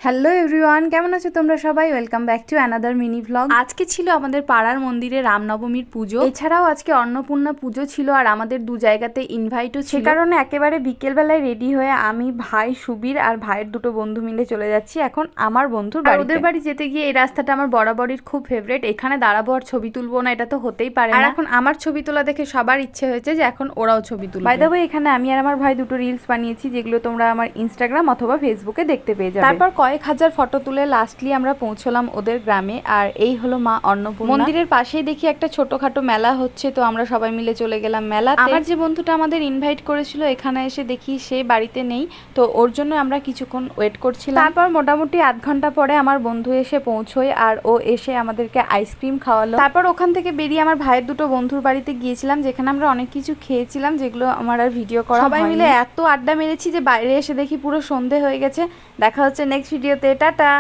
Hello everyone, কেমন আছো তোমরা সবাই? Welcome back to another mini vlog. আজকে ছিল আমাদের পাড়ার মন্দিরে রামনবমীর পুজো, এছাড়াও আজকে অন্নপূর্ণা পুজো ছিল আর আমাদের দু জায়গাতে ইনভাইটও ছিল। সে কারণে একেবারে বিকেলবেলায় রেডি হয়ে আমি, ভাই সুবীর আর ভাইয়ের দুটো বন্ধু মিলে চলে যাচ্ছি এখন আমার বন্ধুর বাড়ি। ওদের বাড়ি যেতে গিয়ে এই রাস্তাটা আমার বরাবরই খুব ফেভারিট। এখানে দাঁড়াবো আর ছবি তুলবো না, এটা তো হতেই পারে না। আর এখন আমার ছবি তোলা দেখে সবার ইচ্ছে হয়েছে যে এখন ওরাও ছবি তুলবে। বাই দ্য ওয়ে, এখানে আমি আর আমার ভাই দুটো রিলস বানিয়েছি, যেগুলো তোমরা আমার ইনস্টাগ্রাম অথবা ফেসবুকে দেখতে পেয়ে যাবে। তারপর কয়েক হাজার ফটো তুলে লাস্টলি আমরা পৌঁছলাম ওদের গ্রামে। আর এই হলো মা অন্নপূর্ণা। মন্দিরের পাশেই দেখি একটা ছোটখাটো মেলা হচ্ছে, তো আমরা সবাই মিলে চলে গেলাম মেলাতে। আমার যে বন্ধুটা আমাদের ইনভাইট করেছিল এখানে এসে দেখি সে বাড়িতে নেই, তো ওর জন্য আমরা কিছুক্ষণ ওয়েট করছিলাম। তারপর মোটামুটি আধ ঘন্টা পরে আমার বন্ধু এসে পৌঁছয় আর ও এসে আমাদেরকে আইসক্রিম খাওয়ালো। তারপর ওখান থেকে বেরিয়ে আমার ভাইয়ের দুটো বন্ধুর বাড়িতে গিয়েছিলাম, যেখানে আমরা অনেক কিছু খেয়েছিলাম, যেগুলো আমার আর ভিডিও করা হয়নি। সবাই মিলে এত আড্ডা মেরেছি যে বাইরে এসে দেখি পুরো সন্ধে হয়ে গেছে। দেখা হচ্ছে নেক্সট ভিডিওতে, টাটা।